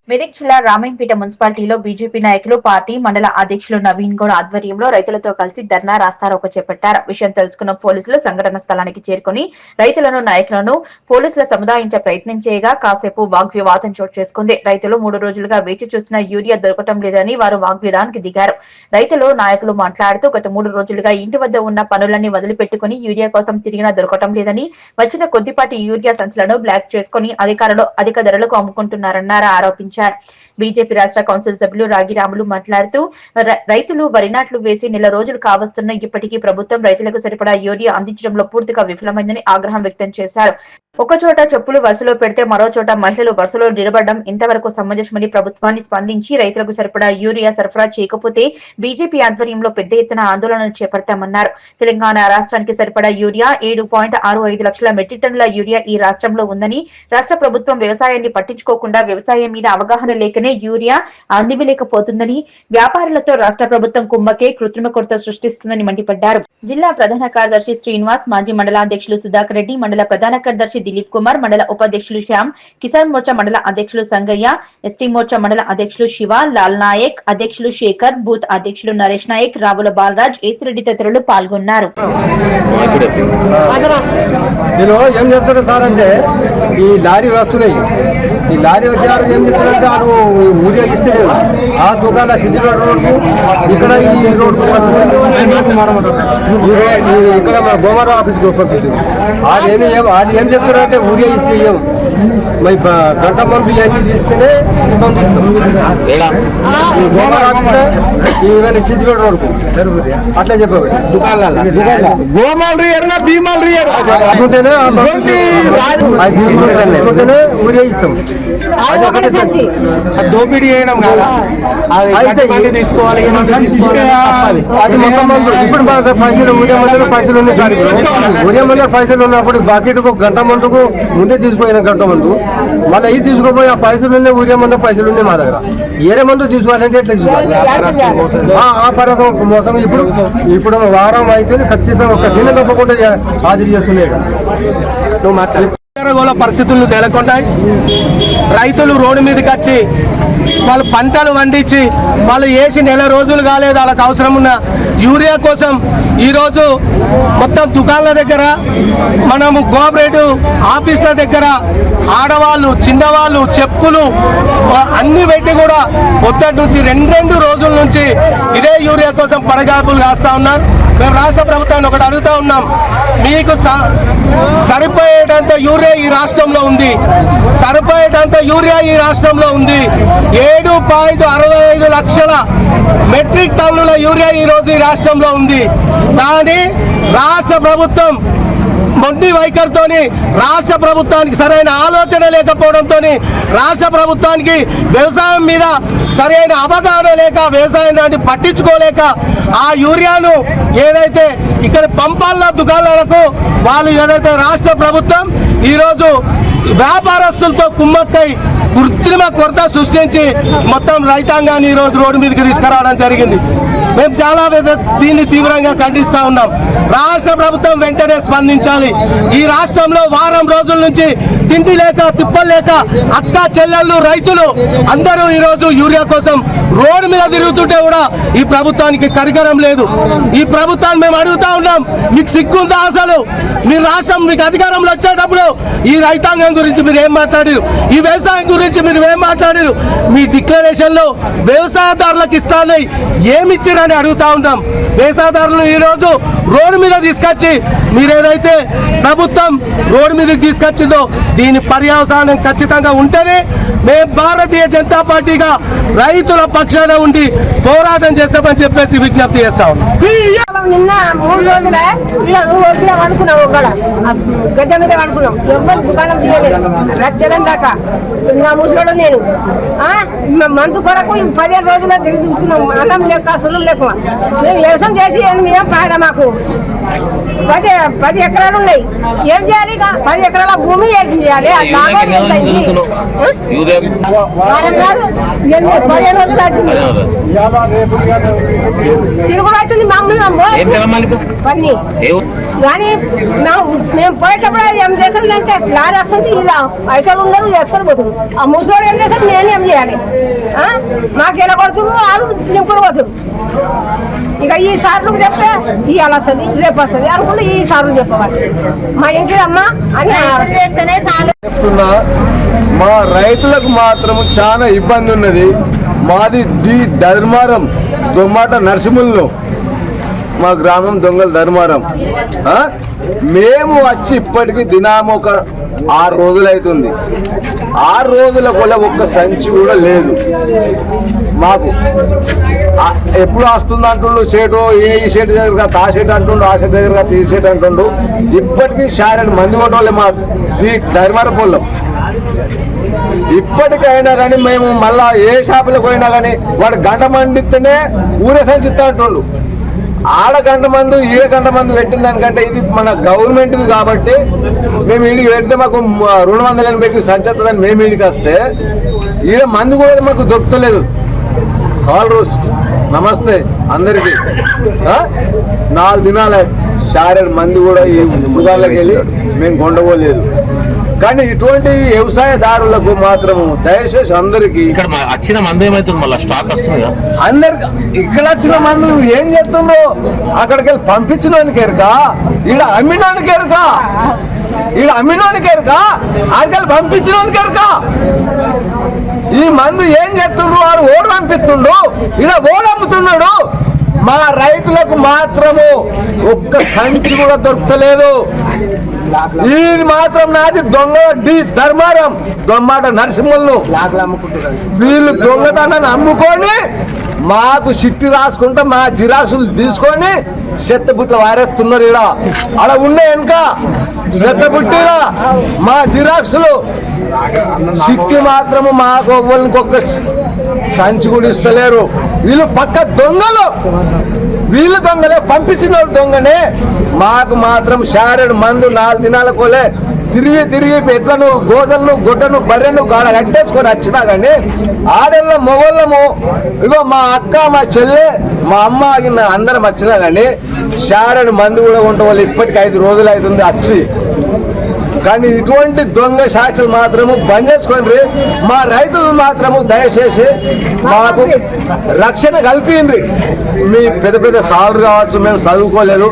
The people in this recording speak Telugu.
మెదక్ జిల్లా రామాయంపేట మున్సిపాలిటీలో బీజేపీ నాయకులు పార్టీ మండల అధ్యక్షులు నవీన్ గౌడ్ ఆధ్వర్యంలో రైతులతో కలిసి ధర్నా రాస్తారోకో చేపట్టారు. విషయం తెలుసుకున్న పోలీసులు సంఘటన స్థలానికి చేరుకుని రైతులను నాయకులను పోలీసుల సముదాయించే ప్రయత్నం చేయగా కాసేపు వాగ్వివాదం చోటు చేసుకుంది. రైతులు 3 రోజులుగా వేచి చూసిన యూరియా దొరకటం లేదని వారు వాగ్వివాదానికి దిగారు. రైతులు నాయకులు మాట్లాడుతూ గత 3 రోజులుగా ఇంటి వద్ద ఉన్న పనులన్నీ వదిలిపెట్టుకుని యూరియా కోసం తిరిగినా దొరకటం లేదని, వచ్చిన కొద్దిపాటి యూరియా సంచులను బ్లాక్ చేసుకుని అధికారులు అధిక ధరలకు అమ్ముకుంటున్నారన్నారు ఆరోపించారు. బీజేపీ రాష్ట్ర కౌన్సిల్ సభ్యులు రాగిరాములు మాట్లాడుతూ రైతులు వరి నాట్లు వేసి నెల రోజులు కావస్తున్న ఇప్పటికీ ప్రభుత్వం రైతులకు సరిపడా యూరియా అందించడంలో పూర్తిగా విఫలమైందని ఆగ్రహం వ్యక్తం చేశారు. ఒకచోట చెప్పులు వరుసలో పెడితే మరో చోట మహిళలు వరుసలో నిలబడడం ఇంతవరకు సమంజసమని ప్రభుత్వాన్ని స్పందించి రైతులకు సరిపడా యూరియా సరఫరా చేయకపోతే బీజేపీ ఆధ్వర్యంలో పెద్ద ఎత్తున ఆందోళనలు చేపడతామన్నారు. తెలంగాణ రాష్ట్రానికి సరిపడా యూరియా 7.65 లక్షల మెట్రిక్ టన్నుల యూరియా ఈ రాష్ట్రంలో ఉందని, రాష్ట్ర ప్రభుత్వం వ్యవసాయాన్ని పట్టించుకోకుండా వ్యవసాయం మీద అవగాహన లేకనే యూరియా అందివ్వలేకపోతుందని, వ్యాపారులతో రాష్ట్ర ప్రభుత్వం కుమ్మకే కృత్రిమ కొరత సృష్టిస్తుందని మండిపడ్డారు. జిల్లా ప్రధాన కార్యదర్శి శ్రీనివాస్, మాజీ మండలాధ్యక్షులు సుధాకర్ రెడ్డి, మండల ప్రధాన కార్యదర్శి దిలీప్ కుమార్, మండల ఉపాధ్యక్షులు శ్యామ్, కిసాన్ మోర్చా మండల అధ్యక్షులు సంగయ్య, ఎస్టీ మోర్చా మండల అధ్యక్షులు శివ, లాల్ నాయక్, అధ్యక్షులు శేఖర్, బూత్ అధ్యక్షులు నరేష్ నాయక్, రావుల బాలరాజ్, ఏసిరెడ్డి తదితరులు పాల్గొన్నారు. ఈ లారీ వస్తున్నాయి, ఈ లారీ వచ్చారు ఏం చెప్తారంటే వాళ్ళు ఊరియా ఇస్తలేదు. ఆ దుకాణ సిద్ధి రోడ్డు ఇక్కడ ఈ రోడ్డు ఇక్కడ గోమారావు ఆఫీస్కి పంపిస్తుంది. వాళ్ళు ఏం చెప్తారంటే ఊరియా ఇస్తే ఇవ్వము, మరి గంట మందు ఇవన్నీ తీస్తేనే మందు ఇస్తాం. గోమారావు ఆఫీస్ ఇవన్నీ సిద్దిపేట రోడ్డు అట్లా చెప్పారు. దుకాణాల గోమాల్ రియర్ భీమాల్ రియర్ అనుకుంటేనే ఊరియా ఇస్తాం. దోపిడీ చేయడం కాదా, తీసుకోవాలి అది మొత్తం మందు. ఇప్పుడు పైసలు ఊరియా మందులు పైసలు ఉన్నాయి సార్. ఊరియా మందులు పైసలు ఉన్నప్పుడు బకెట్కు గంట మందుకు ముందే తీసిపోయిన గంట మందు మళ్ళీ ఇది తీసుకోపోయి ఆ పైసలు ఉన్నాయి, ఊరియా మందు పైసలు ఉన్నాయి మా దగ్గర. ఏరే మందు తీసుకోవాలంటే ఎట్లా తీసుకోవాలి? ఆ పరసం మోసం ఇప్పుడు వారం అయితే ఖచ్చితంగా ఒక దిన తప్పకుండా హాజరు చేస్తున్నాయి. నువ్వు మాట్లాడు పరిస్థితులు నెలకొన్నాయి. రైతులు రోడ్డు మీదకి వచ్చి వాళ్ళు పంటలు పండించి వాళ్ళు వేసి నెల రోజులు కాలేదు, వాళ్ళకి అవసరం ఉన్న యూరియా కోసం ఈరోజు మొత్తం దుకాణాల దగ్గర, మనము కోఆపరేటివ్ ఆఫీసుల దగ్గర ఆడవాళ్ళు, చిన్నవాళ్ళు చెప్పులు అన్ని పెట్టి కూడా పొద్దుటి నుంచి 2 రోజుల నుంచి ఇదే యూరియా కోసం పడగాపులు కాస్తా ఉన్నారు. మేము రాష్ట్ర ప్రభుత్వాన్ని ఒకటి అడుగుతా ఉన్నాం, మీకు సరిపోయేటంత యూరియా ఈ రాష్ట్రంలో ఉంది, సరిపోయేటంత యూరియా ఈ రాష్ట్రంలో ఉంది. 7.65 లక్షల మెట్రిక్ టన్నుల యూరియా ఈ రోజు ఈ రాష్ట్రంలో ఉంది. కానీ రాష్ట్ర ప్రభుత్వం మొండి వైఖరితోని, రాష్ట్ర ప్రభుత్వానికి సరైన ఆలోచన లేకపోవడంతో, రాష్ట్ర ప్రభుత్వానికి వ్యవసాయం మీద సరైన అవగాహన లేక, వ్యవసాయాన్ని పట్టించుకోలేక ఆ యూరియాను ఏదైతే ఇక్కడ పంపాల దుకాణాలకు వాళ్ళు ఏదైతే రాష్ట్ర ప్రభుత్వం ఈరోజు వ్యాపారస్తులతో కుమ్మక్కై కృత్రిమ కొరత సృష్టించి మొత్తం రైతాంగాన్ని ఈరోజు రోడ్డు మీదకి తీసుకురావడం జరిగింది. మేము చాలా దీన్ని తీవ్రంగా ఖండిస్తా ఉన్నాం. రాష్ట్ర ప్రభుత్వం వెంటనే స్పందించాలి. ఈ రాష్ట్రంలో వారం రోజుల నుంచి తిండి లేక తిప్పలు లేక అక్క చెల్లెళ్ళు రైతులు అందరూ ఈరోజు యూరియా కోసం రోడ్డు మీద తిరుగుతుంటే కూడా ఈ ప్రభుత్వానికి కరికరం లేదు. ఈ ప్రభుత్వాన్ని మేము అడుగుతా ఉన్నాం, మీకు సిగ్గుందా అసలు? మీ రాష్ట్రం మీకు అధికారంలో వచ్చేటప్పుడు ఈ రైతాంగం గురించి మీరు ఏం మాట్లాడారు? ఈ వ్యవసాయం గురించి మీరు ఏం మాట్లాడారు? మీ డిక్లరేషన్ లో వ్యవసాయదారులకు ఇస్తానని ఏమిచ్చారని అడుగుతా ఉన్నాం. వ్యవసాయదారులను ఈరోజు రోడ్డు మీద తీసుకొచ్చి మీరేదైతే ప్రభుత్వం రోడ్డు మీదకి తీసుకొచ్చిందో దీని పర్యవసానం ఖచ్చితంగా ఉంటేనే మేము భారతీయ జనతా పార్టీగా రైతుల పక్షాన ఉండి పోరాటం చేస్తామని చెప్పేసి విజ్ఞప్తి చేస్తా ఉన్నాం. నిన్న 3 రోజులే ఇలా నువ్వు అనుకున్నావు, గడ్డ మీద అనుకున్నాం, ఎవరు దుకాణం తీయలేదు తెలం దాకా. నా ముసలోడు నేను మందు కొరకు 15 రోజుల తిరుగుతున్నాం. అన్నం లేక సున్నం లేక మేము వ్యవసాయం చేసి ఏం ఫాయిదా? మాకు 10 ఎకరాలు ఉన్నాయి, ఏం చేయాలి? 10 ఎకరాల భూమి ఏం చేయాలి? వారం కాదు 15 రోజులు అవుతుంది, తిరుగుడు అవుతుంది. మమ్మల్ని పన్నీ కానీ మేము పోయేటప్పుడు ఏం చేస్తుందంటే లారీ వస్తుంది ఇలా పైసలు ఉండరు చేసుకొని పోతుంది. ఆ ముసలోడు ఏం చేస్తారు, నేను ఏం చేయాలి? మాకు ఎలా కొడుతున్నారు, వాళ్ళు నింపుకొని పోతున్నారు. ఇక ఈ సార్లు చెప్తే ఇవాళ వస్తుంది రేపు వస్తుంది అనుకుంటే ఈ సార్లు చెప్పవాలి. మా ఇంటి అమ్మ అని చేస్తేనే సార్లు చెప్తున్నా. మా రైతులకు మాత్రం చాలా ఇబ్బంది ఉన్నది. మాది ధర్మారం దొమ్మాట నరసింహులు, మా గ్రామం దొంగల ధర్మారం. మేము వచ్చి ఇప్పటికీ దినాము ఒక 6 రోజులు అవుతుంది. 6 రోజుల కూడా ఒక్క సంచి కూడా లేదు మాకు. ఎప్పుడు వస్తుంది అంటుండు సేటు, ఈ షేటు దగ్గర తా షేట్ అంటుండు, ఆ షేట్ దగ్గర తీ షేట్ అంటుండు. ఇప్పటికీ షారెడ్ మంది కొట్టోళ్ళే మా ధర్మారం పొలం. ఇప్పటికైనా కానీ మేము మళ్ళా ఏ షాపులకు పోయినా కానీ వాడు గంట మండితేనే ఊరే సంచిస్తా అంటుండు. ఆడ గంట మందు ఏ గంట మందు పెట్టిన దానికంటే ఇది మన గవర్నమెంట్ది కాబట్టి మేము ఇంటికి పెడితే మాకు 280 సంచేస్తుందని మేము ఇంటికి వస్తే ఈడ మందు కూడా మాకు దొరుకుతలేదు. సాల్ రోజు నమస్తే అందరికీ. 4 దినాల షారెడ్ మంది కూడా ఈ మృగాల్లోకి వెళ్ళి మేము కొండపోలేదు. కానీ ఇటువంటి వ్యవసాయదారులకు మాత్రము దయచేసి అందరికి ఇక్కడ వచ్చిన మంది ఏమైతుంది, మళ్ళీ స్టాక్ వస్తుంది అందరికి. ఇక్కడ వచ్చిన మంది ఏం చేస్తుండ్రో అక్కడికి వెళ్ళి పంపించడానికి ఎరక, ఈడ అమ్మినానికి ఎరక, ఈడ అమ్మినానికి ఎరక, అక్కడికి పంపించడానికి ఎరక. ఈ మందు ఏం చేస్తుండ్రు, వాడు ఓడు పంపిస్తుండ్రు, ఈడ ఓడు అమ్ముతున్నాడు. మా రైతులకు మాత్రము ఒక్క సంచి కూడా దొరకలేదు. ఇది మాత్రం నాది దొంగ ధర్మారం దొమ్మాట నరసింహులను. వీళ్ళు దొంగతనాన్ని అమ్ముకొని మాకు చిట్టి రాసుకుంటా మా జిరాక్సులు తీసుకొని చెత్తబుట్లు వారేస్తున్నారు. ఈడ అలా ఉన్న వెనుక చెత్తబుట్టిలా మా జిరాక్సులు చిట్టి మాత్రము మాకు ఒక్క సంచి కూడా ఇస్తలేరు. వీళ్ళు పక్క దొంగలు, వీళ్ళు దొంగలే, పంపించిన వాళ్ళు దొంగనే. మాకు మాత్రం షారెడ్ మందు 4 దినాల కోలే తిరిగి ఎట్లను గోదలను గొడ్డను బర్రెను గాడ కట్టేసుకొని వచ్చినా కానీ ఆడళ్ళ మొగోళ్ళము ఇగో మా అక్క మా చెల్లె మా అమ్మ ఆగిన అందరం వచ్చినా కానీ షారెడ్ మందు కూడా ఉంటాం. ఇప్పటికి 5 రోజులు అవుతుంది వచ్చి. కానీ ఇటువంటి దొంగ సాక్షులు మాత్రము బంద్ చేసుకోండి. మా రైతులు మాత్రము దయచేసి మాకు రక్షణ కల్పిండ్రి. మీ పెద్ద సార్లు కావచ్చు, మేము చదువుకోలేదు,